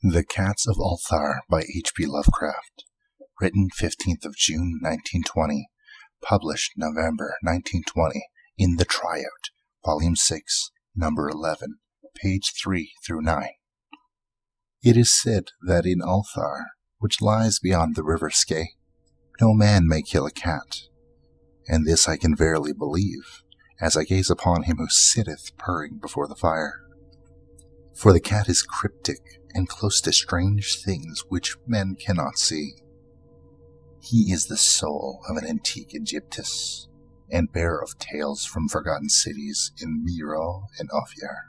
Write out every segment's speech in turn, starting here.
The Cats of Ulthar by H.P. Lovecraft. Written 15th of June 1920. Published November 1920 in The Tryout, Volume 6, Number 11, page 3 through 9. It is said that in Ulthar, which lies beyond the river Skye, no man may kill a cat. And this I can verily believe, as I gaze upon him who sitteth purring before the fire. For the cat is cryptic and close to strange things which men cannot see. He is the soul of an antique Egyptus, and bearer of tales from forgotten cities in Miro and Ophir.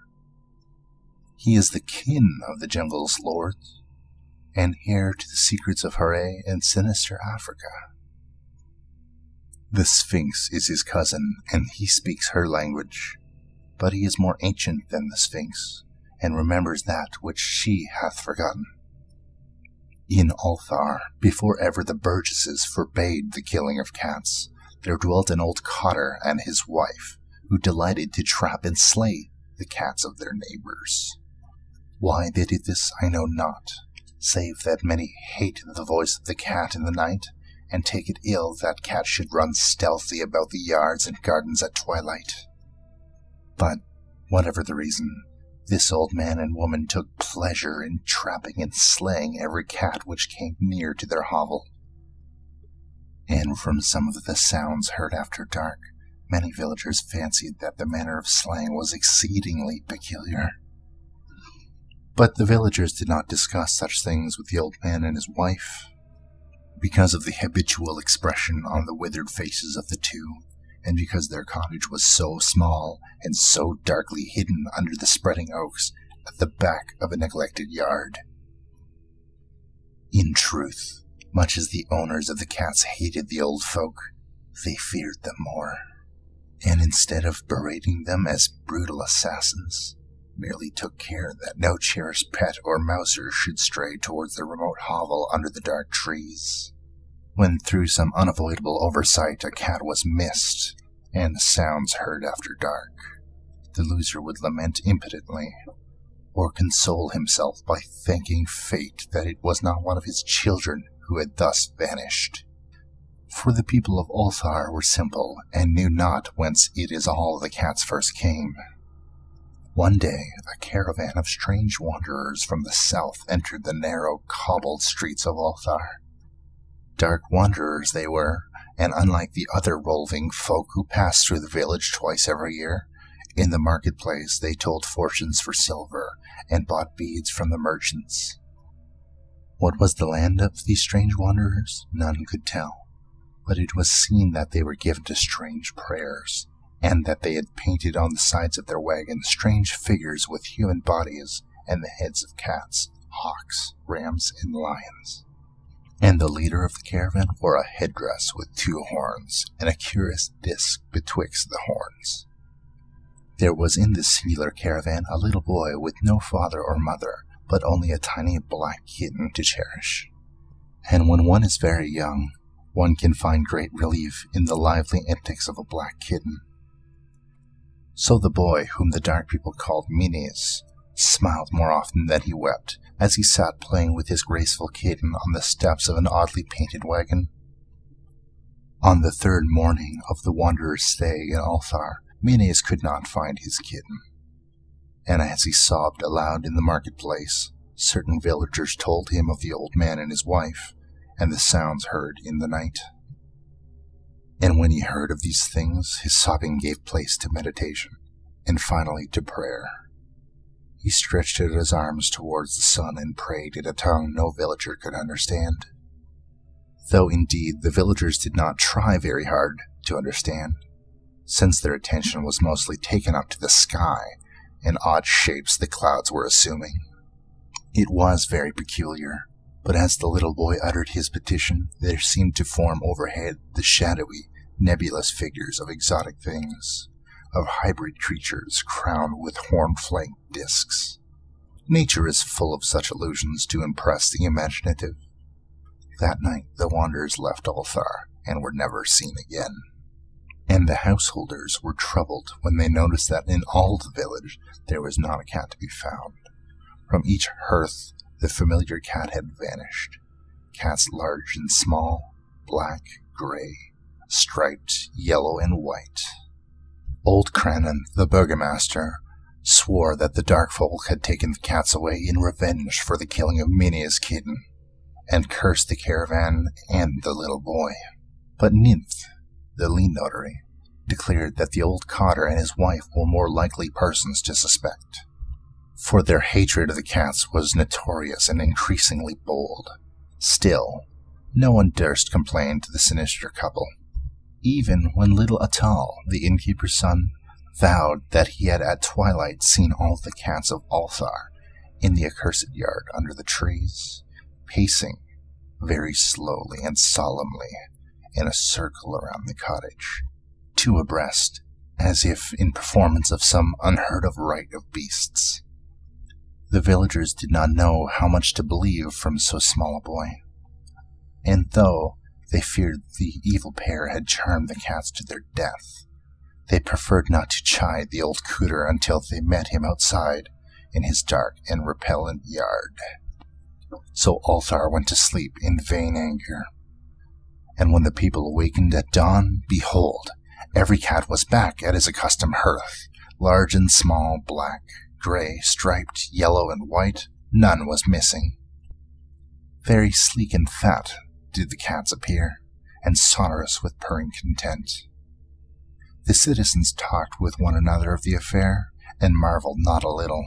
He is the kin of the jungle's lords, and heir to the secrets of Hare and sinister Africa. The Sphinx is his cousin, and he speaks her language, but he is more ancient than the Sphinx, and remembers that which she hath forgotten. In Ulthar, before ever the burgesses forbade the killing of cats, there dwelt an old cotter and his wife, who delighted to trap and slay the cats of their neighbors. Why they did this I know not, save that many hate the voice of the cat in the night, and take it ill that cat should run stealthy about the yards and gardens at twilight. But, whatever the reason, this old man and woman took pleasure in trapping and slaying every cat which came near to their hovel. And from some of the sounds heard after dark, many villagers fancied that the manner of slaying was exceedingly peculiar. But the villagers did not discuss such things with the old man and his wife, because of the habitual expression on the withered faces of the two, and because their cottage was so small and so darkly hidden under the spreading oaks at the back of a neglected yard. In truth, much as the owners of the cats hated the old folk, they feared them more, and instead of berating them as brutal assassins, merely took care that no cherished pet or mouser should stray towards the remote hovel under the dark trees. When through some unavoidable oversight a cat was missed, and the sounds heard after dark, the loser would lament impotently, or console himself by thanking fate that it was not one of his children who had thus vanished. For the people of Ulthar were simple, and knew not whence it is all the cats first came. One day, a caravan of strange wanderers from the south entered the narrow, cobbled streets of Ulthar. Dark wanderers they were, and unlike the other roving folk who passed through the village twice every year, in the marketplace they told fortunes for silver, and bought beads from the merchants. What was the land of these strange wanderers? None could tell, but it was seen that they were given to strange prayers, and that they had painted on the sides of their wagons strange figures with human bodies and the heads of cats, hawks, rams, and lions. And the leader of the caravan wore a headdress with 2 horns, and a curious disc betwixt the horns. There was in this singular caravan a little boy with no father or mother, but only a tiny black kitten to cherish. And when one is very young, one can find great relief in the lively antics of a black kitten. So the boy, whom the dark people called Minis, smiled more often than he wept, as he sat playing with his graceful kitten on the steps of an oddly painted wagon. On the 3rd morning of the wanderer's stay in Ulthar, Minis could not find his kitten, and as he sobbed aloud in the marketplace, certain villagers told him of the old man and his wife, and the sounds heard in the night. And when he heard of these things, his sobbing gave place to meditation, and finally to prayer. He stretched out his arms towards the sun and prayed in a tongue no villager could understand. Though indeed the villagers did not try very hard to understand, since their attention was mostly taken up to the sky and odd shapes the clouds were assuming. It was very peculiar, but as the little boy uttered his petition, there seemed to form overhead the shadowy, nebulous figures of exotic things, of hybrid creatures crowned with horn-flanked discs. Nature is full of such illusions to impress the imaginative. That night the wanderers left Ulthar, and were never seen again. And the householders were troubled when they noticed that in all the village there was not a cat to be found. From each hearth the familiar cat had vanished. Cats large and small, black, gray, striped, yellow, and white. Old Crannan, the burgomaster, swore that the dark folk had taken the cats away in revenge for the killing of Mina's kitten, and cursed the caravan and the little boy. But Ninth, the lean notary, declared that the old cotter and his wife were more likely persons to suspect, for their hatred of the cats was notorious and increasingly bold. Still, no one durst complain to the sinister couple, even when little Atal, the innkeeper's son, vowed that he had at twilight seen all the cats of Ulthar in the accursed yard under the trees, pacing very slowly and solemnly in a circle around the cottage, two abreast, as if in performance of some unheard-of rite of beasts. The villagers did not know how much to believe from so small a boy, and though they feared the evil pair had charmed the cats to their death, they preferred not to chide the old cooter until they met him outside in his dark and repellent yard. So Ulthar went to sleep in vain anger, and when the people awakened at dawn, behold, every cat was back at his accustomed hearth, large and small, black, gray, striped, yellow, and white. None was missing. Very sleek and fat did the cats appear, and sonorous with purring content. The citizens talked with one another of the affair, and marveled not a little.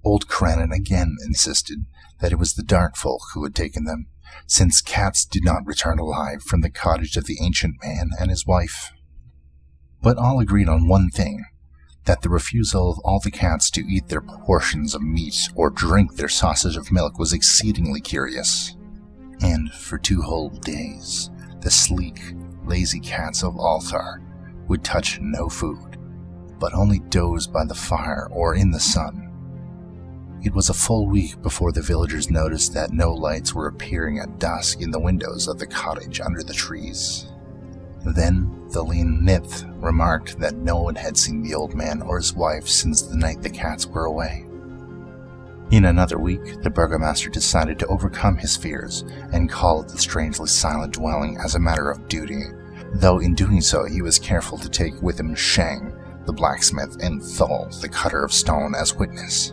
Old Crannan again insisted that it was the dark folk who had taken them, since cats did not return alive from the cottage of the ancient man and his wife. But all agreed on one thing, that the refusal of all the cats to eat their portions of meat or drink their sausage of milk was exceedingly curious. And for 2 whole days, the sleek, lazy cats of Ulthar would touch no food, but only doze by the fire or in the sun. It was a full week before the villagers noticed that no lights were appearing at dusk in the windows of the cottage under the trees. Then the lean Nith remarked that no one had seen the old man or his wife since the night the cats were away. In another week, the burgomaster decided to overcome his fears and call it the strangely silent dwelling as a matter of duty, though in doing so he was careful to take with him Shang, the blacksmith, and Thol, the cutter of stone, as witness.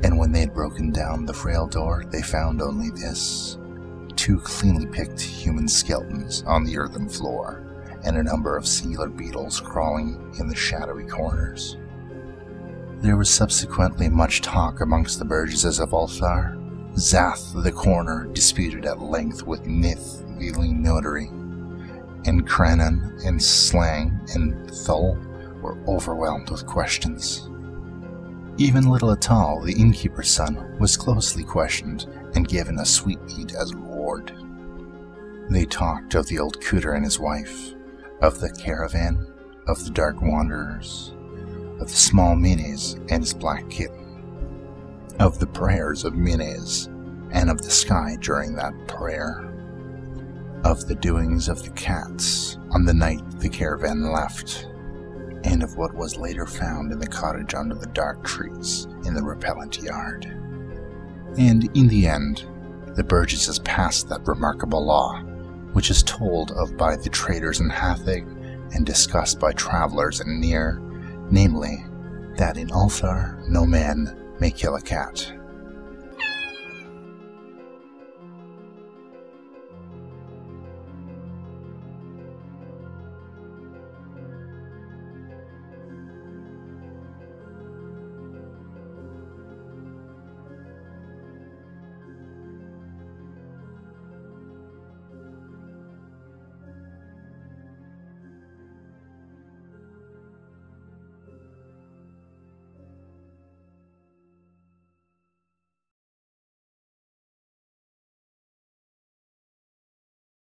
And when they had broken down the frail door, they found only this: 2 cleanly picked human skeletons on the earthen floor, and a number of singular beetles crawling in the shadowy corners. There was subsequently much talk amongst the burgesses of Ulthar. Zath, the coroner, disputed at length with Nith, the lean notary, and Crannan and Slang and Thol were overwhelmed with questions. Even little Atal, the innkeeper's son, was closely questioned and given a sweetmeat as a reward. They talked of the old cooter and his wife, of the caravan, of the dark wanderers, of the small Minis and his black kitten, of the prayers of Minis, and of the sky during that prayer, of the doings of the cats on the night the caravan left, and of what was later found in the cottage under the dark trees in the repellent yard. And in the end, the burgesses passed that remarkable law, which is told of by the traders in Hathig and discussed by travelers in Near, namely, that in Ulthar no man may kill a cat.